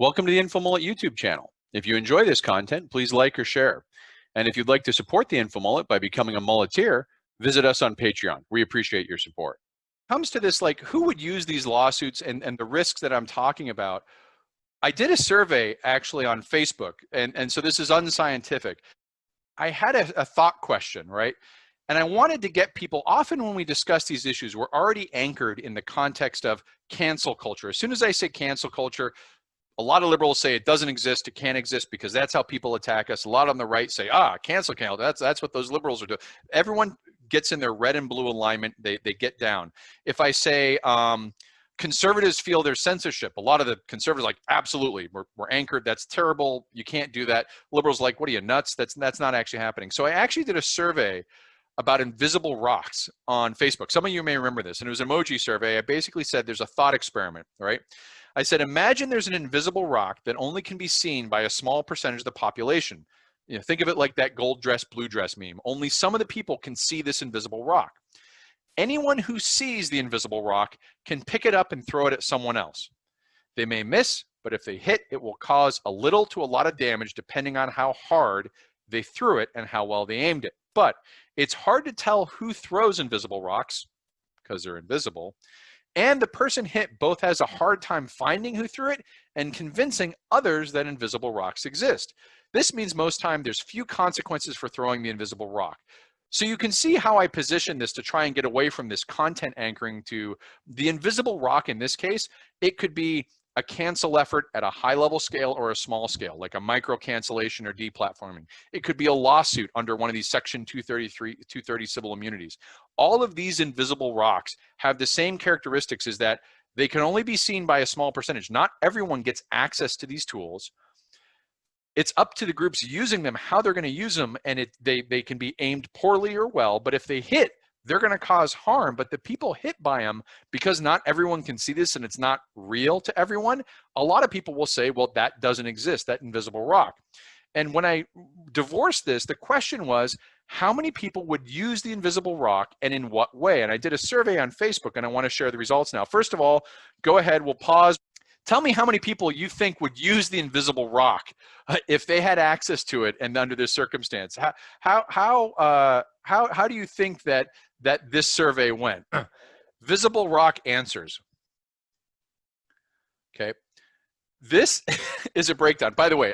Welcome to the InfoMullet YouTube channel. If you enjoy this content, please like or share. And if you'd like to support the InfoMullet by becoming a mulleteer, visit us on Patreon. We appreciate your support. Comes to this, like, who would use these lawsuits and the risks that I'm talking about? I did a survey actually on Facebook, and so this is unscientific. I had a thought question, right? And I wanted to get people, often when we discuss these issues, we're already anchored in the context of cancel culture. As soon as I say cancel culture, a lot of liberals say it doesn't exist, it can't exist because that's how people attack us. A lot on the right say, cancel, that's what those liberals are doing. Everyone gets in their red and blue alignment, they get down. If I say conservatives feel there's censorship, a lot of the conservatives are like, absolutely, we're anchored, that's terrible, you can't do that. Liberals like, what are you, nuts? That's not actually happening. So I actually did a survey about invisible rocks on Facebook. Some of you may remember this, and it was an emoji survey. I basically said there's a thought experiment, right? I said, imagine there's an invisible rock that only can be seen by a small percentage of the population. Think of it like that gold dress, blue dress meme. Only some of the people can see this invisible rock. Anyone who sees the invisible rock can pick it up and throw it at someone else. They may miss, but if they hit, it will cause a little to a lot of damage depending on how hard they threw it and how well they aimed it. But it's hard to tell who throws invisible rocks because they're invisible. And the person hit both has a hard time finding who threw it and convincing others that invisible rocks exist. This means most time there's few consequences for throwing the invisible rock. So you can see how I position this to try and get away from this content anchoring to the invisible rock. In this case, it could be a cancel effort at a high level scale or a small scale, like a micro cancellation or deplatforming. It could be a lawsuit under one of these Section 230 civil immunities. All of these invisible rocks have the same characteristics, is that they can only be seen by a small percentage. Not everyone gets access to these tools. It's up to the groups using them, how they're going to use them, and they can be aimed poorly or well, but if they hit, they're going to cause harm. But the people hit by them, because not everyone can see this and it's not real to everyone, a lot of people will say, well, that doesn't exist, that invisible rock. And when I divorced this, the question was, how many people would use the invisible rock and in what way? And I did a survey on Facebook, and I want to share the results now. First of all, go ahead, we'll pause. Tell me how many people you think would use the invisible rock if they had access to it and under this circumstance. How do you think that this survey went? Visible rock answers. Okay. This is a breakdown. By the way,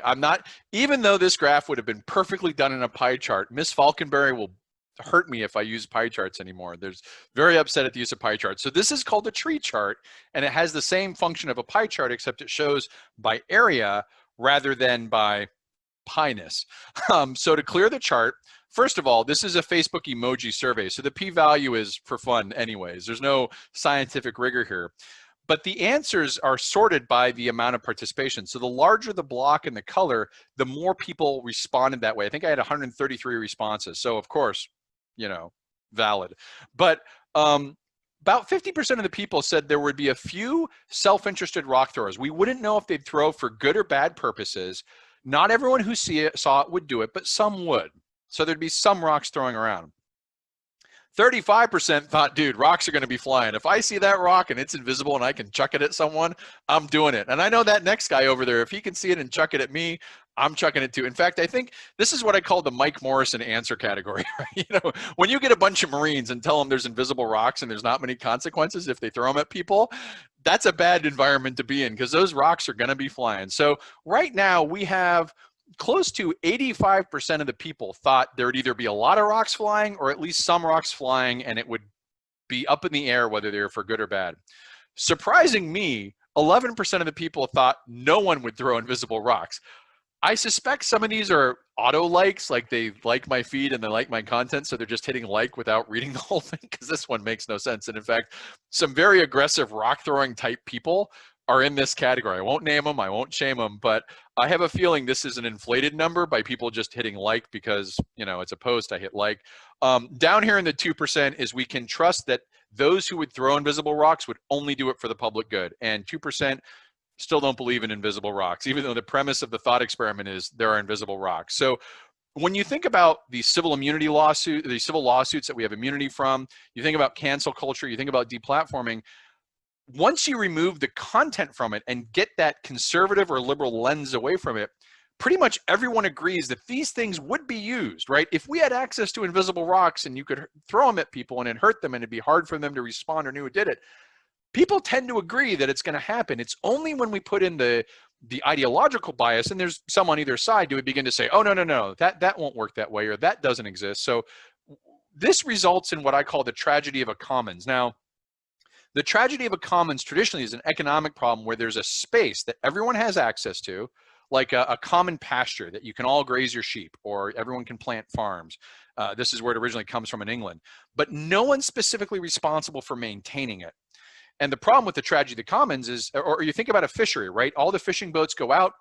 even though this graph would have been perfectly done in a pie chart, Miss Falkenberry will hurt me if I use pie charts anymore. There's very upset at the use of pie charts. So this is called a tree chart, and it has the same function of a pie chart, except it shows by area rather than by pie-ness. So to clear the chart, first of all, this is a Facebook emoji survey, so the p-value is for fun anyways. There's no scientific rigor here. But the answers are sorted by the amount of participation. So the larger the block and the color, the more people responded that way. I think I had 133 responses. So of course, valid. But about 50% of the people said there would be a few self-interested rock throwers. We wouldn't know if they'd throw for good or bad purposes. Not everyone who saw it would do it, but some would. So there'd be some rocks throwing around. 35% thought, dude, rocks are going to be flying. If I see that rock and it's invisible and I can chuck it at someone, I'm doing it. And I know that next guy over there, if he can see it and chuck it at me, I'm chucking it too. In fact, I think this is what I call the Mike Morrison answer category. Right? When you get a bunch of Marines and tell them there's invisible rocks and there's not many consequences if they throw them at people, that's a bad environment to be in, because those rocks are going to be flying. So right now we have close to 85% of the people thought there would either be a lot of rocks flying or at least some rocks flying, and it would be up in the air whether they were for good or bad. Surprising me, 11% of the people thought no one would throw invisible rocks. I suspect some of these are auto likes, like they like my feed and they like my content, so they're just hitting like without reading the whole thing, because this one makes no sense. And in fact, some very aggressive rock throwing type people are in this category. I won't name them, I won't shame them, but I have a feeling this is an inflated number by people just hitting like because, it's a post, I hit like. Down here in the 2% is we can trust that those who would throw invisible rocks would only do it for the public good. And 2% still don't believe in invisible rocks, even though the premise of the thought experiment is there are invisible rocks. So when you think about the civil immunity lawsuit, the civil lawsuits that we have immunity from, you think about cancel culture, you think about deplatforming, once you remove the content from it and get that conservative or liberal lens away from it, pretty much everyone agrees that these things would be used, right? If we had access to invisible rocks and you could throw them at people and it hurt them and it'd be hard for them to respond or knew who did it, people tend to agree that it's going to happen. It's only when we put in the ideological bias, and there's some on either side, do we begin to say, oh, no, that won't work that way, or that doesn't exist. So this results in what I call the tragedy of a commons. Now, the tragedy of a commons traditionally is an economic problem where there's a space that everyone has access to, like a common pasture that you can all graze your sheep, or everyone can plant farms. This is where it originally comes from in England. But no one's specifically responsible for maintaining it. And the problem with the tragedy of the commons is, or you think about a fishery, right? All the fishing boats go out,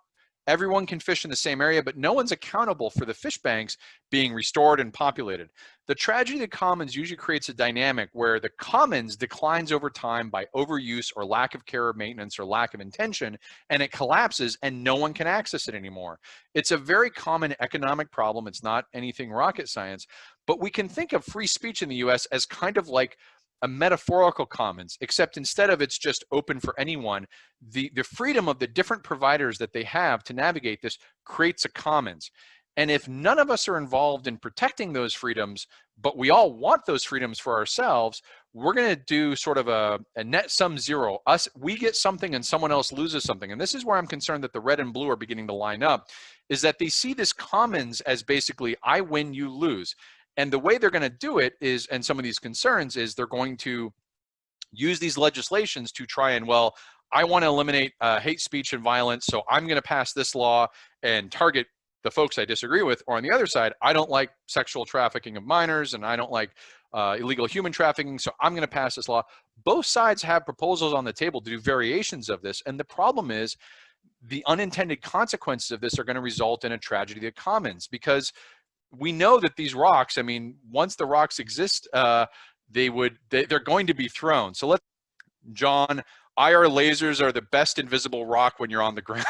everyone can fish in the same area, but no one's accountable for the fish banks being restored and populated. The tragedy of the commons usually creates a dynamic where the commons declines over time by overuse or lack of care or maintenance or lack of intention, and it collapses and no one can access it anymore. It's a very common economic problem. It's not anything rocket science, but we can think of free speech in the US as kind of like a metaphorical commons, except instead of it's just open for anyone, the freedom of the different providers that they have to navigate this creates a commons. And if none of us are involved in protecting those freedoms, but we all want those freedoms for ourselves, we're going to do sort of a net sum zero. We get something and someone else loses something. And this is where I'm concerned that the red and blue are beginning to line up, is that they see this commons as basically I win, you lose. And the way they're going to do it is, and some of these concerns is they're going to use these legislations to try and, well, I want to eliminate hate speech and violence, so I'm going to pass this law and target the folks I disagree with. Or on the other side, I don't like sexual trafficking of minors and I don't like illegal human trafficking, so I'm going to pass this law. Both sides have proposals on the table to do variations of this. And the problem is the unintended consequences of this are going to result in a tragedy of the commons, because we know that these rocks, I mean, once the rocks exist, they're going to be thrown. So John, IR lasers are the best invisible rock when you're on the ground.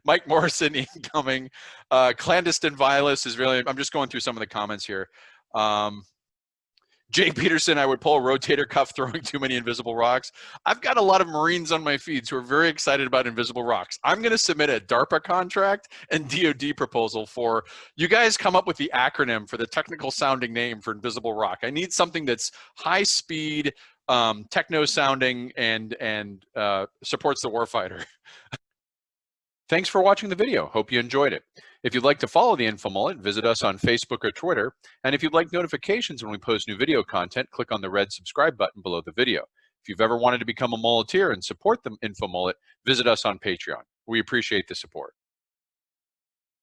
Mike Morrison incoming. Clandestine violence is really, I'm just going through some of the comments here. Jay Peterson, I would pull a rotator cuff throwing too many invisible rocks. I've got a lot of Marines on my feeds who are very excited about invisible rocks. I'm going to submit a DARPA contract and DoD proposal for you guys come up with the acronym for the technical sounding name for invisible rock. I need something that's high speed, techno sounding, and supports the warfighter. Thanks for watching the video. Hope you enjoyed it. If you'd like to follow the InfoMullet, visit us on Facebook or Twitter. And if you'd like notifications when we post new video content, click on the red subscribe button below the video. If you've ever wanted to become a mulleteer and support the InfoMullet, visit us on Patreon. We appreciate the support.